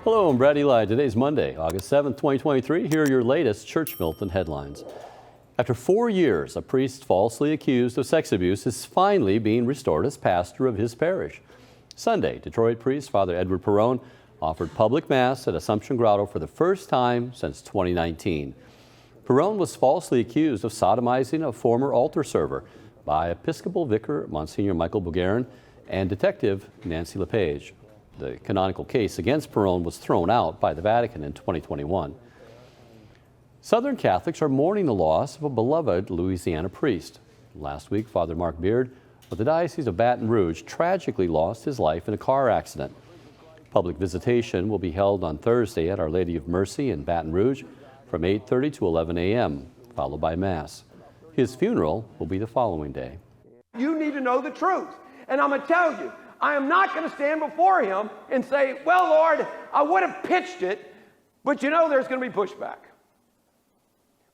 Hello, I'm Bradley Eli. Today's Monday, August 7th, 2023. Here are your latest Church Militant headlines. After 4 years, a priest falsely accused of sex abuse is finally being restored as pastor of his parish. Sunday, Detroit priest Father Edward Perrone offered public mass at Assumption Grotto for the first time since 2019. Perrone was falsely accused of sodomizing a former altar server by Episcopal Vicar Monsignor Michael Voris and Detective Nancy LePage. The canonical case against Perrone was thrown out by the Vatican in 2021. Southern Catholics are mourning the loss of a beloved Louisiana priest. Last week, Father Mark Beard of the Diocese of Baton Rouge tragically lost his life in a car accident. Public visitation will be held on Thursday at Our Lady of Mercy in Baton Rouge from 8:30 to 11 a.m., followed by Mass. His funeral will be the following day. You need to know the truth. And I'm going to tell you, I am not going to stand before him and say, well, Lord, I would have pitched it, but you know there's going to be pushback.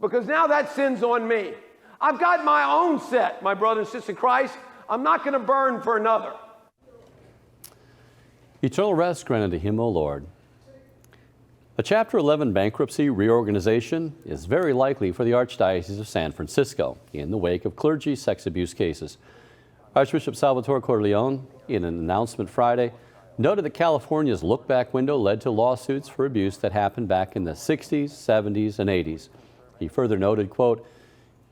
Because now that sin's on me. I've got my own set, my brother and sister in Christ. I'm not going to burn for another. Eternal rest granted to him, O Lord. A Chapter 11 bankruptcy reorganization is very likely for the Archdiocese of San Francisco in the wake of clergy sex abuse cases. Archbishop Salvatore Corleone, in an announcement Friday, noted that California's look-back window led to lawsuits for abuse that happened back in the 60s, 70s, and 80s. He further noted, quote,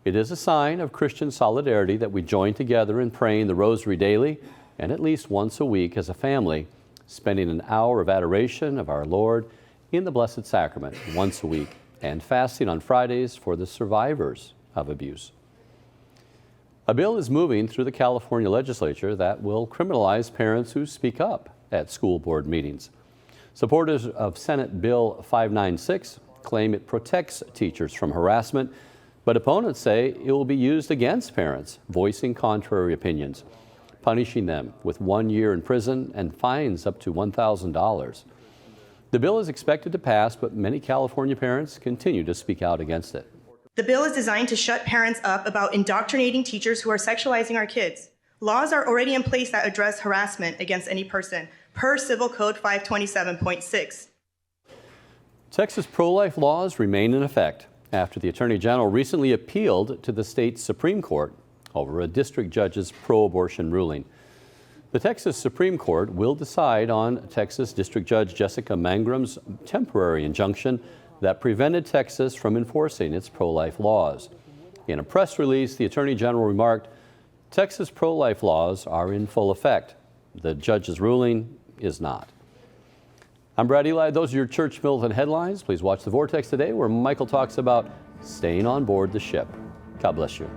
"It is a sign of Christian solidarity that we join together in praying the rosary daily and at least once a week as a family, spending an hour of adoration of our Lord in the Blessed Sacrament once a week, and fasting on Fridays for the survivors of abuse." A bill is moving through the California legislature that will criminalize parents who speak up at school board meetings. Supporters of Senate Bill 596 claim it protects teachers from harassment, but opponents say it will be used against parents voicing contrary opinions, punishing them with 1 year in prison and fines up to $1,000. The bill is expected to pass, but many California parents continue to speak out against it. The bill is designed to shut parents up about indoctrinating teachers who are sexualizing our kids. Laws are already in place that address harassment against any person, per Civil Code 527.6. Texas pro-life laws remain in effect after the Attorney General recently appealed to the state's Supreme Court over a district judge's pro-abortion ruling. The Texas Supreme Court will decide on Texas District Judge Jessica Mangram's temporary injunction that prevented Texas from enforcing its pro-life laws. In a press release, the Attorney General remarked, "Texas pro-life laws are in full effect. The judge's ruling is not." I'm Brad Eli. Those are your Church Militant headlines. Please watch the Vortex today, where Michael talks about staying on board the ship. God bless you.